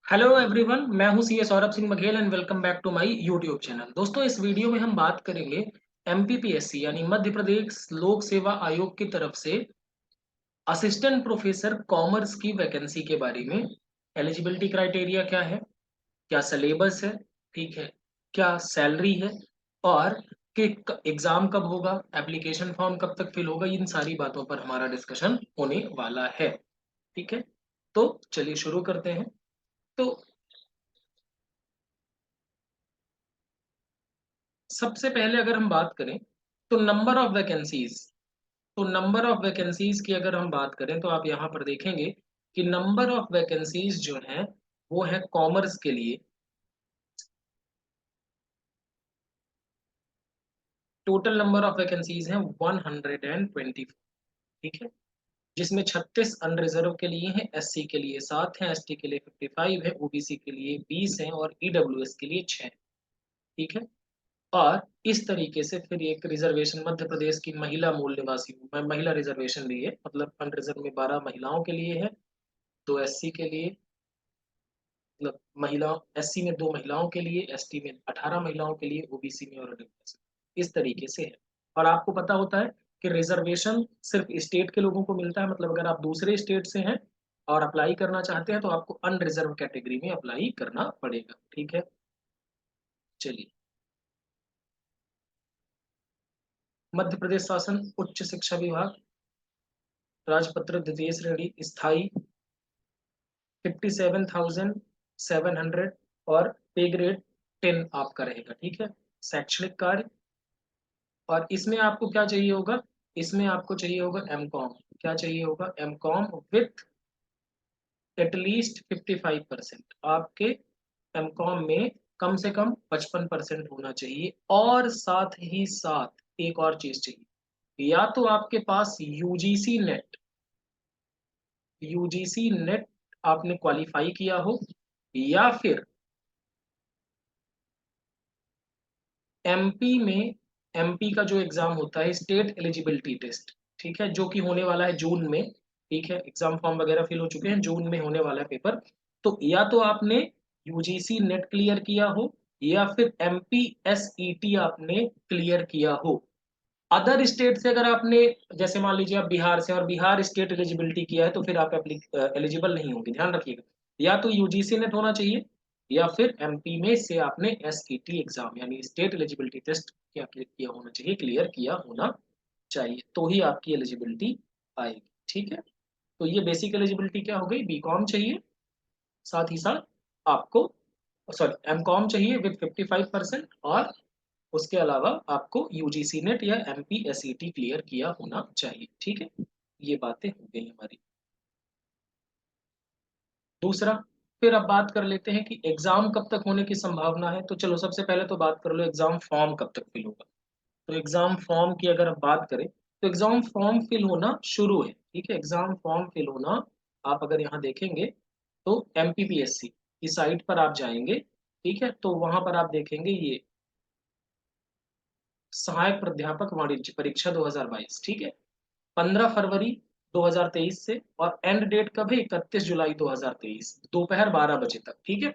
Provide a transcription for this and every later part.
Hello everyone, मैं हूं CA Saurabh Singh Baghel and welcome back to my YouTube channel. दोस्तों, इस वीडियो में हम बात करेंगे एमपीपीएससी यानी मध्य प्रदेश लोक सेवा आयोग की तरफ से असिस्टेंट प्रोफेसर कॉमर्स की वैकेंसी के बारे में। एलिजिबिलिटी क्राइटेरिया क्या है, क्या सिलेबस है, ठीक है, क्या सैलरी है और कि एग्जाम कब होगा, एप्लीकेशन फॉर्म कब तक फिल होगा, इन सारी बातों पर हमारा डिस्कशन होने वाला है। ठीक है, तो चलिए शुरू करते हैं। तो सबसे पहले अगर हम बात करें तो नंबर ऑफ वैकेंसीज की अगर हम बात करें तो आप यहाँ पर देखेंगे कि नंबर ऑफ वैकेंसीज जो है वो है कॉमर्स के लिए। टोटल नंबर ऑफ वैकेंसीज हैं 124, ठीक है, जिसमें 36 अनरिजर्व के लिए हैं, एससी के लिए 7 हैं, एसटी के लिए 55 है, ओबीसी के लिए 20 हैं और ईडब्ल्यूएस के लिए 6। ठीक है, और इस तरीके से फिर एक रिजर्वेशन मध्य प्रदेश की महिला मूल निवासी महिला रिजर्वेशन भी है, मतलब अनरिजर्व में 12 महिलाओं के लिए है, 2 एससी के लिए, मतलब महिला एससी में 2 महिलाओं के लिए, एसटी में 18 महिलाओं के लिए, ओबीसी में और इस तरीके से है। और आपको पता होता है कि रिजर्वेशन सिर्फ स्टेट के लोगों को मिलता है, मतलब अगर आप दूसरे स्टेट से हैं और अप्लाई करना चाहते हैं तो आपको अनरिजर्व कैटेगरी में अप्लाई करना पड़ेगा। ठीक है, चलिए। मध्य प्रदेश शासन उच्च शिक्षा विभाग, राजपत्र द्वितीय श्रेणी स्थायी 57,700 और पे ग्रेड 10 आपका रहेगा। ठीक है, शैक्षणिक कार्य, और इसमें आपको क्या चाहिए होगा, इसमें आपको चाहिए होगा एम कॉम। क्या चाहिए होगा, एम कॉम विथ एटलीस्ट 55%। आपके एम कॉम में कम से कम 55% होना चाहिए, और साथ ही साथ एक और चीज चाहिए, या तो आपके पास यूजीसी नेट आपने क्वालिफाई किया हो, या फिर एमपी में एमपी का जो एग्जाम होता है स्टेट एलिजिबिलिटी टेस्ट, ठीक है, जो कि होने वाला है जून में। ठीक है, एग्जाम फॉर्म वगैरह फिल हो चुके हैं, जून में होने वाला है पेपर। तो या तो आपने यूजीसी नेट क्लियर किया हो, या फिर एमपीएसईटी आपने क्लियर किया हो। अदर स्टेट से अगर आपने, जैसे मान लीजिए आप बिहार से और बिहार स्टेट एलिजिबिलिटी किया है, तो फिर आप एलिजिबल नहीं होंगे, ध्यान रखिएगा। या तो यूजीसी नेट होना चाहिए, या फिर एमपी में से आपने एसईटी एग्जाम यानी स्टेट एलिजिबिलिटी टेस्ट क्या किया होना चाहिए, क्लियर किया होना चाहिए, तो ही आपकी एलिजिबिलिटी आएगी। ठीक है, तो ये बेसिक एलिजिबिलिटी क्या हो गई, बीकॉम चाहिए, साथ ही साथ आपको, सॉरी, एमकॉम चाहिए विद 55%, और उसके अलावा आपको यूजीसी नेट या एमपीएसईटी क्लियर किया होना चाहिए। ठीक है, ये बातें हो गई हमारी। दूसरा, फिर अब बात कर लेते हैं कि एग्जाम कब तक होने की संभावना है। तो चलो सबसे पहले तो बात कर लो एग्जाम फॉर्म कब तक फिल होगा। तो एग्जाम फॉर्म की अगर आप बात करें तो एग्जाम फॉर्म फिल होना शुरू है। ठीक है, एग्जाम फॉर्म फिल होना, आप अगर यहाँ देखेंगे तो एमपीपीएससी की साइट पर आप जाएंगे, ठीक है, तो वहां पर आप देखेंगे ये सहायक प्राध्यापक वाणिज्य परीक्षा 2022, ठीक है, 15 फरवरी 2023 से, और एंड डेट कब है, 31 जुलाई 2023 दोपहर 12 बजे तक। ठीक है,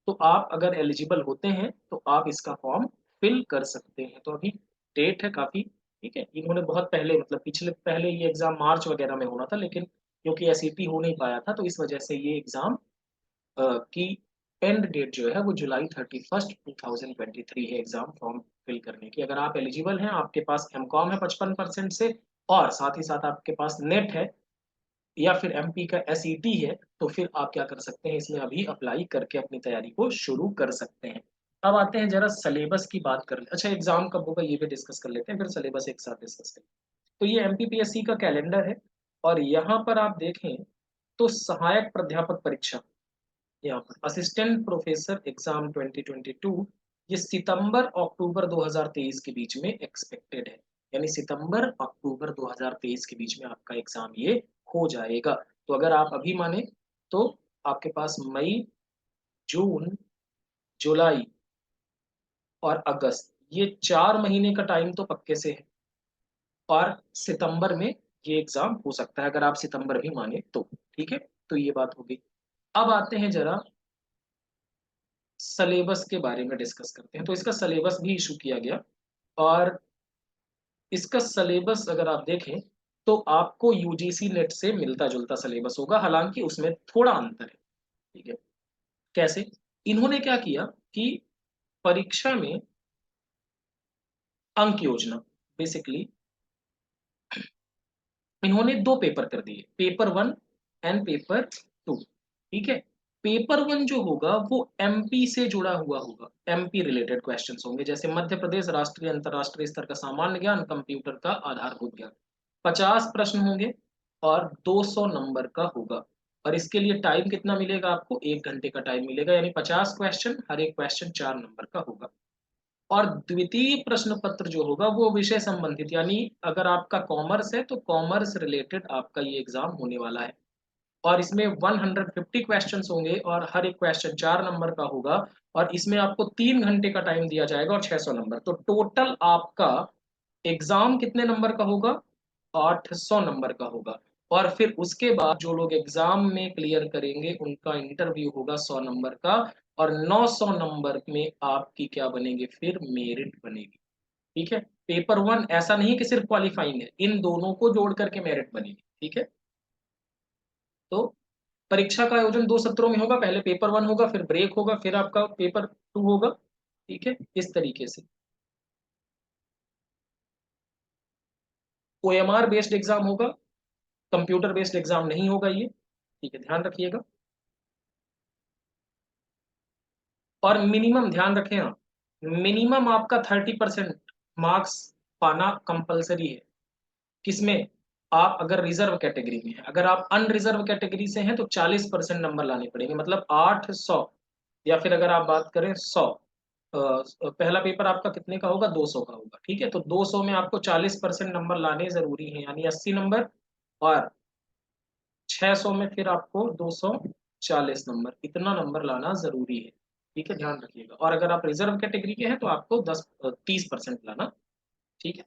तो आप अगर एलिजिबल होते हैं तो आप इसका फॉर्म फिल कर सकते हैं। तो अभी डेट है काफी, ठीक है, इन्होंने बहुत पहले, मतलब पिछले पहले ये एग्जाम मार्च वगैरह में होना था, लेकिन क्योंकि एसईटी हो नहीं पाया था तो इस वजह से ये एग्जाम की एंड डेट जो है वो जुलाई 31 2023 है एग्जाम फॉर्म फिल करने की। अगर आप एलिजिबल हैं, आपके पास एमकॉम है 55% से, और साथ ही साथ आपके पास नेट है, या फिर एमपी का एसईटी है, तो फिर आप क्या कर सकते हैं, इसमें अभी अप्लाई करके अपनी तैयारी को शुरू कर सकते हैं। अब आते हैं जरा सिलेबस की बात कर ले, अच्छा एग्जाम कब होगा ये भी डिस्कस कर लेते हैं, फिर सिलेबस एक साथ डिस्कस करें। तो ये एमपीपीएससी का कैलेंडर है, और यहाँ पर आप देखें तो सहायक प्राध्यापक परीक्षा, यहाँ पर असिस्टेंट प्रोफेसर एग्जाम 2022, ये सितंबर अक्टूबर 2023 के बीच में एक्सपेक्टेड है। यानी सितंबर अक्टूबर 2023 के बीच में आपका एग्जाम ये हो जाएगा। तो अगर आप अभी माने तो आपके पास मई, जून, जुलाई और अगस्त, ये 4 महीने का टाइम तो पक्के से है, और सितंबर में ये एग्जाम हो सकता है अगर आप सितंबर भी माने तो। ठीक है, तो ये बात होगी। अब आते हैं जरा सिलेबस के बारे में डिस्कस करते हैं। तो इसका सिलेबस भी इशू किया गया, और इसका सिलेबस अगर आप देखें तो आपको यूजीसी नेट से मिलता जुलता सिलेबस होगा, हालांकि उसमें थोड़ा अंतर है। ठीक है, कैसे? इन्होंने क्या किया कि परीक्षा में अंक योजना, बेसिकली इन्होंने दो पेपर कर दिए, पेपर 1 एंड पेपर 2। ठीक है, पेपर 1 जो होगा वो एमपी से जुड़ा हुआ होगा, एमपी रिलेटेड क्वेश्चंस होंगे, जैसे मध्य प्रदेश, राष्ट्रीय अंतरराष्ट्रीय स्तर का सामान्य ज्ञान, कंप्यूटर का आधारभूत ज्ञान। 50 प्रश्न होंगे और 200 नंबर का होगा। और इसके लिए टाइम कितना मिलेगा आपको? 1 घंटे का टाइम मिलेगा, यानी 50 क्वेश्चन, हर एक क्वेश्चन 4 नंबर का होगा। और द्वितीय प्रश्न पत्र जो होगा वो विषय संबंधित, यानी अगर आपका कॉमर्स है तो कॉमर्स रिलेटेड आपका ये एग्जाम होने वाला है। और इसमें 150 क्वेश्चंस होंगे और हर एक क्वेश्चन 4 नंबर का होगा। और इसमें आपको 3 घंटे का टाइम दिया जाएगा और 600 नंबर। तो टोटल आपका एग्जाम कितने नंबर का होगा? 800 नंबर का होगा। और फिर उसके बाद जो लोग एग्जाम में क्लियर करेंगे उनका इंटरव्यू होगा 100 नंबर का। और 900 नंबर में आपकी क्या बनेगी? फिर मेरिट बनेगी। ठीक है, पेपर 1 ऐसा नहीं कि सिर्फ क्वालिफाइंग है, इन दोनों को जोड़ करके मेरिट बनेगी। ठीक है, तो परीक्षा का आयोजन 2 सत्रों में होगा, पहले पेपर 1 होगा, फिर ब्रेक होगा, फिर आपका पेपर 2 होगा। ठीक है, इस तरीके से ओएमआर बेस्ड एग्जाम होगा, कंप्यूटर बेस्ड एग्जाम नहीं होगा ये। ठीक है, ध्यान रखिएगा। और मिनिमम ध्यान रखें आप, मिनिमम आपका 30% मार्क्स पाना कंपलसरी है। किसमें? आप अगर रिजर्व कैटेगरी में है, अगर आप अनरिजर्व कैटेगरी से हैं तो 40% नंबर लाने पड़ेंगे, मतलब 800। या फिर अगर आप बात करें 100, पहला पेपर आपका कितने का होगा? 200 का होगा। ठीक है, तो 200 में आपको 40% नंबर लाने जरूरी है, यानी 80 नंबर। और 600 में फिर आपको 240 नंबर, इतना नंबर लाना जरूरी है। ठीक है, ध्यान रखिएगा। और अगर आप रिजर्व कैटेगरी के हैं तो आपको 30% लाना। ठीक है,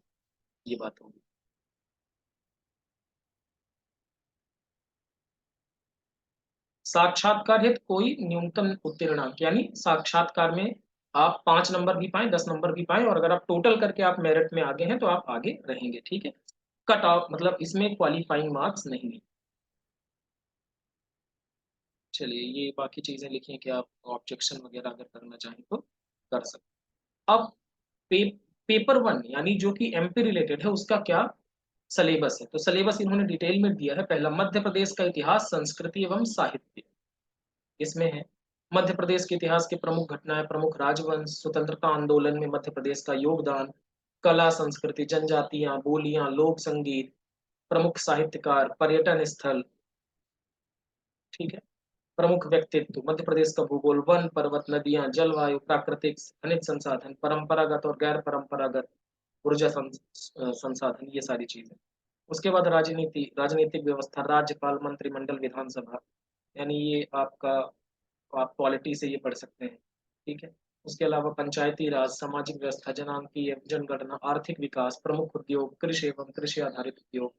ये बात होगी। साक्षात्कार हेतु कोई न्यूनतम उत्तीर्णांक, यानी साक्षात्कार में आप 5 नंबर भी पाए, 10 नंबर भी पाए, और अगर आप टोटल करके आप मेरिट में आगे हैं तो आप आगे रहेंगे। ठीक है, कट ऑफ मतलब इसमें क्वालिफाइंग मार्क्स नहीं है। चलिए, ये बाकी चीजें लिखी हैं कि आप ऑब्जेक्शन वगैरह अगर करना चाहें तो कर सकते। अब पे, पेपर 1 यानी जो कि एमपी रिलेटेड है उसका क्या सिलेबस है? तो सिलेबस इन्होंने डिटेल में दिया है। पहला, मध्य प्रदेश का इतिहास, संस्कृति एवं साहित्य, इसमें है मध्य प्रदेश के इतिहास के प्रमुख घटनाएं, प्रमुख राजवंश, स्वतंत्रता आंदोलन में मध्य प्रदेश का योगदान, कला संस्कृति, जनजातियां, बोलियां, लोक संगीत, प्रमुख साहित्यकार, पर्यटन स्थल। ठीक है, प्रमुख व्यक्तित्व, मध्य प्रदेश का भूगोल, वन पर्वत, नदियां, जलवायु, प्राकृतिक खनिज संसाधन, परंपरागत और गैर परंपरागत ऊर्जा संसाधन, ये सारी चीजें। उसके बाद राजनीति, राजनीतिक व्यवस्था, राज्यपाल, मंत्रिमंडल, विधानसभा, यानी ये आपका, आप पॉलिटी से ये पढ़ सकते हैं। ठीक है, उसके अलावा पंचायती राज, सामाजिक व्यवस्था, जनांकीय जनगणना, आर्थिक विकास, प्रमुख उद्योग, कृषि एवं कृषि आधारित उद्योग,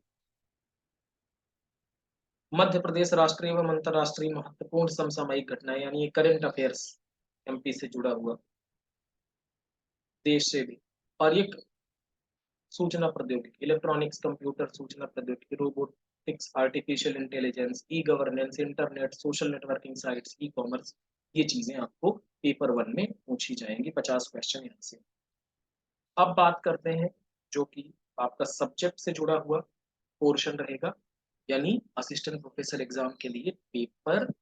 मध्य प्रदेश राष्ट्रीय एवं अंतरराष्ट्रीय महत्वपूर्ण समसामयिक घटनाएं, यानी ये करंट अफेयर्स, एमपी से जुड़ा हुआ, देश से भी। और ये सूचना प्रौद्योगिकी, इलेक्ट्रॉनिक्स, कंप्यूटर, सूचना प्रौद्योगिकी, robotics, artificial intelligence, e governance, internet, social networking sites, e commerce, ये चीजें आपको पेपर 1 में पूछी जाएंगी। 50 क्वेश्चन यहाँ से। अब बात करते हैं जो कि आपका सब्जेक्ट से जुड़ा हुआ पोर्शन रहेगा, यानी असिस्टेंट प्रोफेसर एग्जाम के लिए पेपर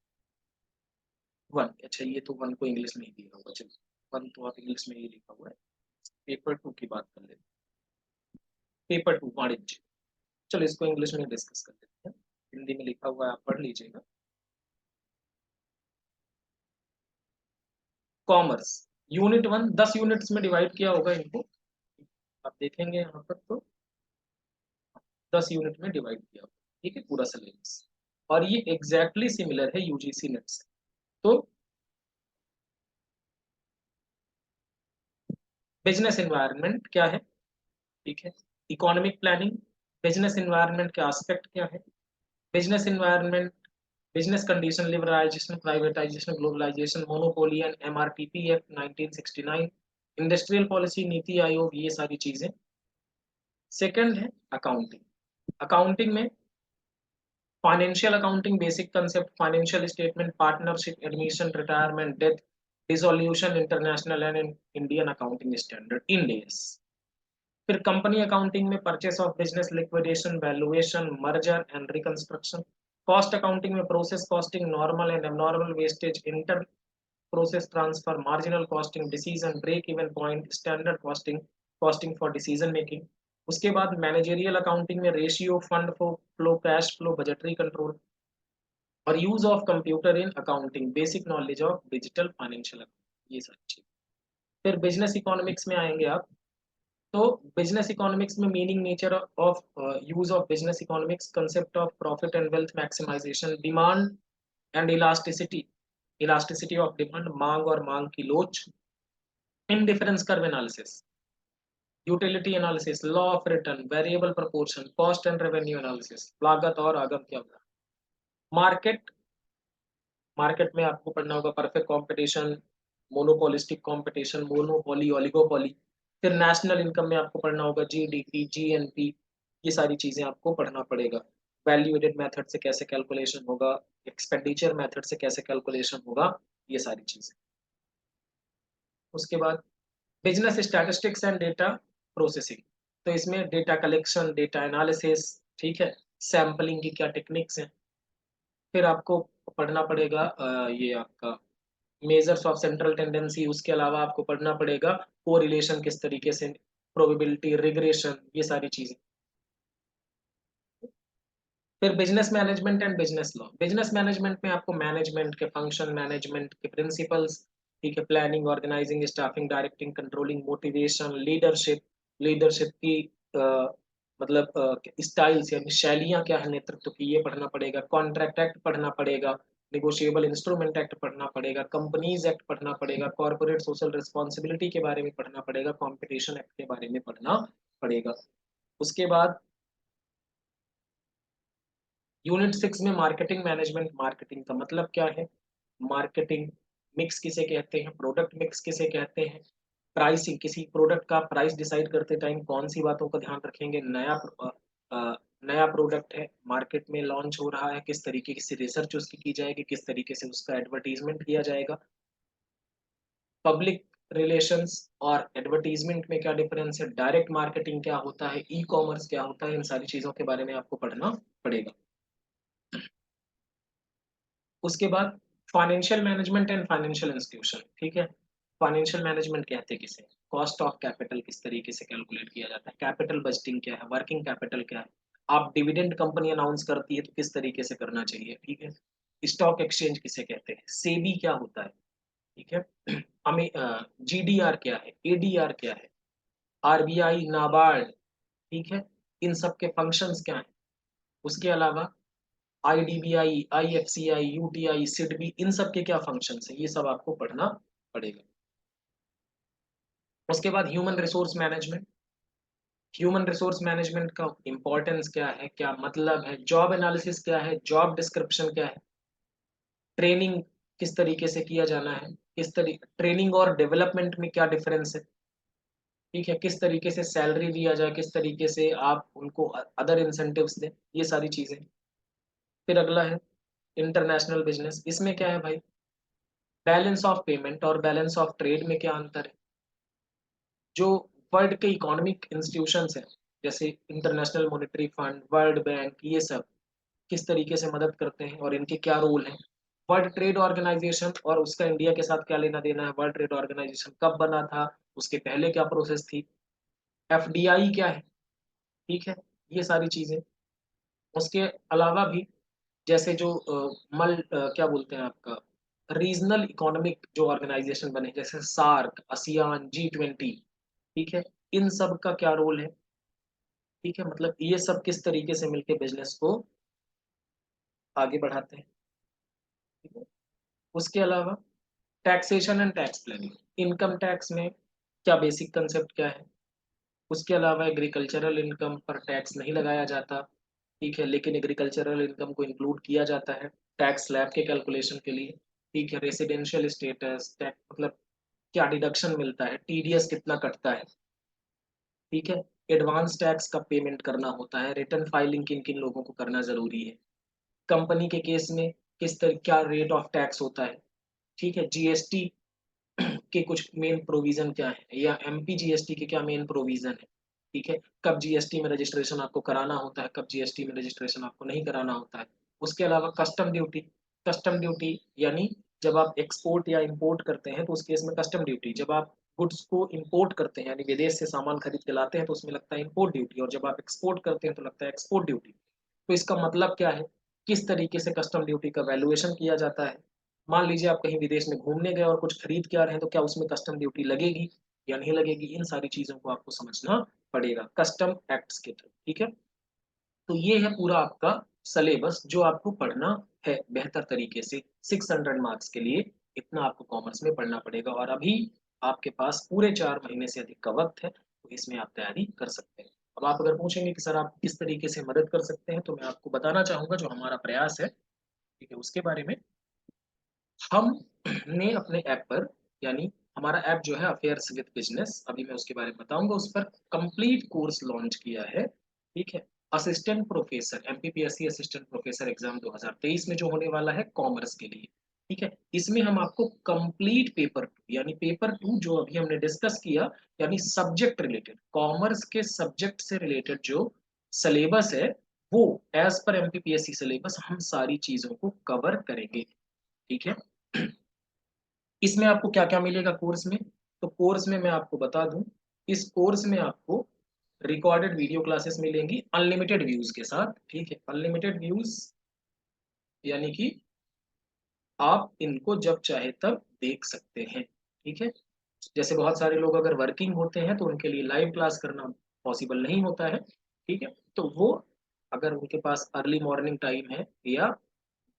1। अच्छा, ये तो 1 को इंग्लिश में ही दिया होगा, चलिए 1 तो आप इंग्लिश में ही लिखा हुआ है। पेपर 2 की बात कर लेते हैं। पेपर 2 वाणिज्य, चलो इसको इंग्लिश में डिस्कस कर लेते हैं, हिंदी में लिखा हुआ है, आप पढ़ लीजिएगा। कॉमर्स, यूनिट 1 10 यूनिट्स में डिवाइड किया होगा इनको, आप देखेंगे यहाँ पर तो 10 यूनिट में डिवाइड किया होगा। ठीक है, पूरा सिलेबस। और ये एग्जैक्टली सिमिलर है यूजीसी नेट से। तो बिजनेस एनवायरनमेंट क्या है? ठीक है, इकोनॉमिक प्लानिंग, बिजनेस एनवायरनमेंट के एस्पेक्ट क्या है, business environment business condition, liberalisation, privatisation, globalisation, monopoly and MRTP act 1969, industrial policy, NITI Aayog, ये सारी चीजें। सेकंड है अकाउंटिंग। अकाउंटिंग में financial accounting basic concept, financial statement, partnership, admission, retirement, death, dissolution, international and Indian accounting standard, Ind AS. फिर company accounting में purchase of business, liquidation, valuation, merger and reconstruction. Cost accounting में process costing, normal and abnormal wastage, inter process transfer, marginal costing, decision, break even point, standard costing, costing for decision making. उसके बाद managerial accounting में ratio, fund flow, cash flow, budgetary control और use of computer in accounting, basic knowledge of digital financial, ये सारी चीज। फिर business economics में आएंगे आप। तो बिजनेस इकोनॉमिक्स में meaning, nature of use of business economics, concept of profit and wealth maximisation, demand and elasticity, elasticity of demand, मांग और मांग की लोच, indifference curve analysis, utility analysis, law of return, variable proportion, cost and revenue analysis, लागत और आगम क्या होगा। मार्केट, मार्केट में आपको पढ़ना होगा perfect competition, monopolistic competition, monopoly, oligopoly. फिर नेशनल इनकम में आपको पढ़ना होगा जीडीपी, जीएनपी, ये सारी चीजें आपको पढ़ना पड़ेगा। वैल्यू एडेड मेथड से कैसे कैलकुलेशन होगा, एक्सपेंडिचर मेथड से कैसे कैलकुलेशन होगा, ये सारी चीजें। उसके बाद business statistics and data processing. तो इसमें डेटा कलेक्शन, डेटा एनालिसिस, ठीक है, सैम्पलिंग की क्या टेक्निक्स हैं। फिर आपको पढ़ना पड़ेगा ये आपका मेजर्स ऑफ सेंट्रल टेंडेंसी। उसके अलावा आपको पढ़ना पड़ेगा कोरिलेशन किस तरीके से, प्रोबेबिलिटी, रिग्रेशन, ये सारी चीजें। फिर business management and business law. Business management में आपको मैनेजमेंट के फंक्शन, मैनेजमेंट के प्रिंसिपल्स, ठीक है, planning, organising, staffing, directing, controlling, motivation, leadership, leadership की मतलब स्टाइल्स यानी शैलियां क्या है नेतृत्व की, ये पढ़ना पड़ेगा। कॉन्ट्रैक्ट एक्ट पढ़ना पड़ेगा, निगोशिएबल इंस्ट्रूमेंट एक्ट पढ़ना पड़ेगा, कंपनीज एक्ट पढ़ना पड़ेगा, कॉर्पोरेट सोशल रिस्पॉन्सिबिलिटी के बारे में पढ़ना पड़ेगा, कॉम्पिटिशन एक्ट के बारे में पढ़ना पड़ेगा। उसके बाद यूनिट 6 में मार्केटिंग मैनेजमेंट। मार्केटिंग का मतलब क्या है, मार्केटिंग मिक्स किसे कहते हैं, प्रोडक्ट मिक्स किसे कहते हैं, प्राइसिंग, किसी प्रोडक्ट का प्राइस डिसाइड करते टाइम कौन सी बातों का ध्यान रखेंगे, नया प्रोडक्ट है मार्केट में लॉन्च हो रहा है, किस तरीके से रिसर्च उसकी की जाएगी, किस तरीके से उसका एडवर्टीजमेंट किया जाएगा। पब्लिक रिलेशंस और एडवर्टीजमेंट में क्या डिफरेंस है, डायरेक्ट मार्केटिंग क्या होता है, ई कॉमर्स क्या होता है, इन सारी चीजों के बारे में आपको पढ़ना पड़ेगा। उसके बाद financial management and financial institution, ठीक है। फाइनेंशियल मैनेजमेंट कहते हैं किसे, कॉस्ट ऑफ कैपिटल किस तरीके से कैलकुलेट किया जाता है, कैपिटल बजटिंग क्या है, वर्किंग कैपिटल क्या है, आप डिविडेंड कंपनी अनाउंस करती है तो किस तरीके से करना चाहिए, ठीक है। स्टॉक एक्सचेंज किसे कहते हैं, सेबी क्या होता है, ठीक है। हमें जीडीआर क्या है, एडीआर क्या है, आरबीआई, नाबार्ड, ठीक है, इन सब के फंक्शंस क्या हैं। उसके अलावा आईडीबीआई, आईएफसीआई, यूटीआई, सिडबी, इन सब के क्या फंक्शंस हैं, ये सब आपको पढ़ना पड़ेगा। उसके बाद human resource management. Human resource management का इंपॉर्टेंस क्या है, क्या मतलब है, जॉब एनालिसिस क्या है, जॉब डिस्क्रिप्शन क्या है, ट्रेनिंग किस तरीके से किया जाना है, किस तरीके ट्रेनिंग और डेवलपमेंट में क्या डिफरेंस है, ठीक है, किस तरीके से सैलरी दिया जाए, किस तरीके से आप उनको अदर इंसेंटिव्स दें, ये सारी चीजें। फिर अगला है इंटरनेशनल बिजनेस। इसमें क्या है भाई, बैलेंस ऑफ पेमेंट और बैलेंस ऑफ ट्रेड में क्या अंतर है, जो वर्ल्ड के इकोनॉमिक इंस्टीट्यूशंस हैं जैसे international monetary fund, world bank, ये सब किस तरीके से मदद करते हैं और इनके क्या रोल हैं। वर्ल्ड ट्रेड ऑर्गेनाइजेशन और उसका इंडिया के साथ क्या लेना देना है, वर्ल्ड ट्रेड ऑर्गेनाइजेशन कब बना था, उसके पहले क्या प्रोसेस थी, एफडीआई क्या है, ठीक है, ये सारी चीजें। उसके अलावा भी जैसे जो क्या बोलते हैं आपका रीजनल इकोनॉमिक जो ऑर्गेनाइजेशन बने जैसे सार्क, आसियान, G20, ठीक है, इन सब का क्या रोल है, ठीक है, मतलब ये सब किस तरीके से मिलके बिजनेस को आगे बढ़ाते हैं, ठीक है। उसके अलावा taxation and tax planning, income tax में क्या बेसिक कंसेप्ट क्या है। उसके अलावा एग्रीकल्चरल इनकम पर टैक्स नहीं लगाया जाता, ठीक है, लेकिन एग्रीकल्चरल इनकम को इंक्लूड किया जाता है। टैक्स स्लैब के कैलकुलेशन के लिए, ठीक है, रेसिडेंशियल स्टेटस, टैक्स मतलब क्या डिडक्शन मिलता है, टीडीएस कितना कटता है, ठीक है, एडवांस टैक्स कब पेमेंट करना होता है, रिटर्न फाइलिंग किन किन लोगों को करना जरूरी है, कंपनी के केस में किस तरह क्या रेट ऑफ टैक्स होता है, ठीक है, जीएसटी के कुछ मेन प्रोविजन क्या है या एमपी जीएसटी के क्या मेन प्रोविजन है, ठीक है, कब जीएसटी में रजिस्ट्रेशन आपको कराना होता है, कब जीएसटी में रजिस्ट्रेशन आपको नहीं कराना होता है। उसके अलावा कस्टम ड्यूटी यानी जब आप एक्सपोर्ट या इंपोर्ट करते हैं तो उस केस में कस्टम ड्यूटी, जब आप गुड्स को इंपोर्ट करते हैं यानी विदेश से सामान खरीद के लाते हैं तो उसमें लगता है इंपोर्ट ड्यूटी, और जब आप एक्सपोर्ट करते हैं तो लगता है एक्सपोर्ट ड्यूटी। तो इसका मतलब क्या है, किस तरीके से कस्टम ड्यूटी का वैल्यूएशन किया जाता है। मान लीजिए आप कहीं विदेश में घूमने गए और कुछ खरीद के आ रहे हैं तो क्या उसमें कस्टम ड्यूटी लगेगी या नहीं लगेगी, इन सारी चीजों को आपको समझना पड़ेगा कस्टम एक्ट्स के थ्रू, ठीक है। तो ये है पूरा आपका सिलेबस जो आपको पढ़ना है बेहतर तरीके से 600 मार्क्स के लिए, इतना आपको कॉमर्स में पढ़ना पड़ेगा। और अभी आपके पास पूरे 4 महीने से अधिक का वक्त है, तो इसमें आप तैयारी कर सकते हैं। अब आप अगर पूछेंगे कि सर आप किस तरीके से मदद कर सकते हैं, तो मैं आपको बताना चाहूंगा जो हमारा प्रयास है, ठीक है, उसके बारे में। हमने अपने ऐप पर, यानी हमारा ऐप जो है अफेयर्स विद बिजनेस, अभी मैं उसके बारे में बताऊंगा, उस पर कंप्लीट कोर्स लॉन्च किया है, ठीक है, assistant professor MPPSC assistant professor exam 2023 में जो होने वाला है कॉमर्स के लिए, ठीक है। इसमें हम आपको कंप्लीट पेपर 2 यानी पेपर 2 जो अभी हमने डिस्कस किया, यानी सब्जेक्ट रिलेटेड कॉमर्स के सब्जेक्ट से रिलेटेड जो सिलेबस है, वो एज पर एमपीपीएससी सिलेबस हम सारी चीजों को कवर करेंगे, ठीक है। इसमें आपको क्या क्या मिलेगा कोर्स में, तो कोर्स में मैं आपको बता दूं, इस कोर्स में आपको रिकॉर्डेड वीडियो क्लासेस मिलेंगी अनलिमिटेड व्यूज के साथ, ठीक है, अनलिमिटेड व्यूज यानी कि आप इनको जब चाहे तब देख सकते हैं, ठीक है। जैसे बहुत सारे लोग अगर वर्किंग होते हैं तो उनके लिए लाइव क्लास करना पॉसिबल नहीं होता है, ठीक है, तो वो अगर उनके पास अर्ली मॉर्निंग टाइम है या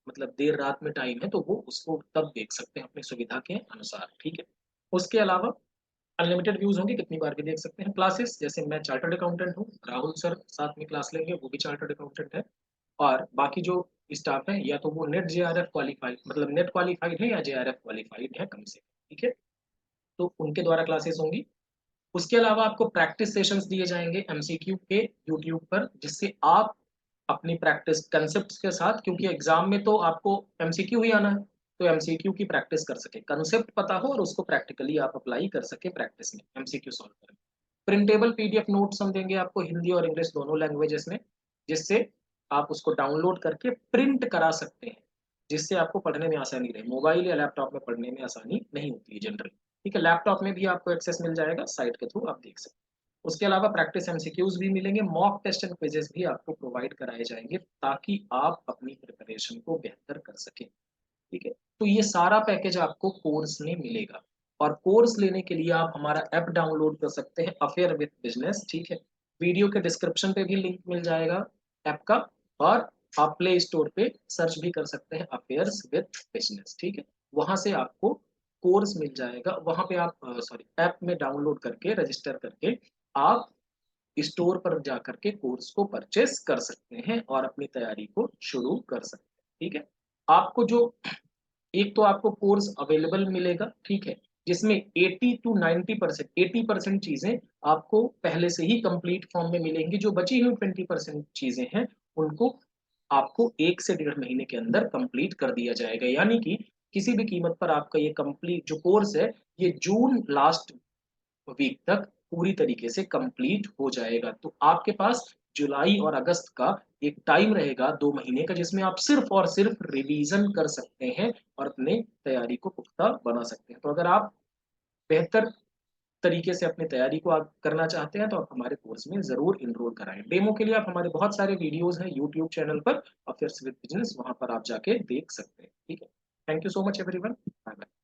मतलब देर रात में टाइम है तो वो उसको तब देख सकते हैं अपनी सुविधा के अनुसार, ठीक है। उसके अलावा अनलिमिटेड व्यूज होंगे, कितनी बार भी देख सकते हैं क्लासेस। जैसे मैं चार्टर्ड अकाउंटेंट हूँ, राहुल सर साथ में क्लास लेंगे, वो भी चार्टर्ड अकाउंटेंट है, और बाकी जो स्टाफ है या तो वो नेट जेआरएफ क्वालिफाइड मतलब नेट क्वालिफाइड है या जेआरएफ क्वालिफाइड है कम से कम, ठीक है, तो उनके द्वारा क्लासेस होंगी। उसके अलावा आपको प्रैक्टिस सेशंस दिए जाएंगे एमसीक्यू के यूट्यूब पर, जिससे आप अपनी प्रैक्टिस कंसेप्ट के साथ, क्योंकि एग्जाम में तो आपको एमसीक्यू ही आना है, तो एमसीक्यू की प्रैक्टिस कर सके, कंसेप्ट पता हो और उसको प्रैक्टिकली आप अप्लाई कर सके प्रैक्टिस में एमसीक्यू सॉल्व करें। प्रिंटेबल पीडीएफ नोट्स हम देंगे आपको हिंदी और इंग्लिश दोनों लैंग्वेजेस में, जिससे आप उसको डाउनलोड करके प्रिंट करा सकते हैं, जिससे आपको पढ़ने में आसानी रहे। मोबाइल या लैपटॉप में पढ़ने में आसानी नहीं होती है जनरली, ठीक है, लैपटॉप में भी आपको एक्सेस मिल जाएगा, साइट के थ्रू आप देख सकते हैं। उसके अलावा प्रैक्टिस एमसीक्यूज भी मिलेंगे, मॉक टेस्ट एंड क्विजेस भी आपको प्रोवाइड कराए जाएंगे ताकि आप अपनी प्रिपरेशन को बेहतर कर सकें, ठीक है। तो ये सारा पैकेज आपको कोर्स में मिलेगा, और कोर्स लेने के लिए आप हमारा ऐप डाउनलोड कर सकते हैं अफेयर विद बिजनेस, ठीक है। वीडियो के डिस्क्रिप्शन पे भी लिंक मिल जाएगा ऐप का, और आप प्ले स्टोर पे सर्च भी कर सकते हैं अफेयर्स विद बिजनेस, ठीक है, वहां से आपको कोर्स मिल जाएगा। वहां पे आप सॉरी ऐप में डाउनलोड करके रजिस्टर करके आप स्टोर पर जा करके कोर्स को परचेस कर सकते हैं और अपनी तैयारी को शुरू कर सकते हैं, ठीक है। आपको जो एक तो आपको कोर्स अवेलेबल मिलेगा, ठीक है, जिसमें 80 टू 90% 80% चीजें आपको पहले से ही कंप्लीट फॉर्म में मिलेंगी, जो बची हुई 20% चीजें हैं उनको आपको 1 से 1.5 महीने के अंदर कंप्लीट कर दिया जाएगा, यानी कि किसी भी कीमत पर आपका ये कंप्लीट जो कोर्स है ये जून लास्ट वीक तक पूरी तरीके से कंप्लीट हो जाएगा। तो आपके पास जुलाई और अगस्त का एक टाइम रहेगा 2 महीने का, जिसमें आप सिर्फ और सिर्फ रिवीजन कर सकते हैं और अपने तैयारी को पुख्ता बना सकते हैं। तो अगर आप बेहतर तरीके से अपनी तैयारी को आप करना चाहते हैं तो आप हमारे कोर्स में जरूर इनरोल कराएं। डेमो के लिए आप हमारे बहुत सारे वीडियोस हैं यूट्यूब चैनल पर अफेयर्स विद बिजनेस, वहां पर आप जाके देख सकते हैं, ठीक है। Thank you so much everyone, bye bye.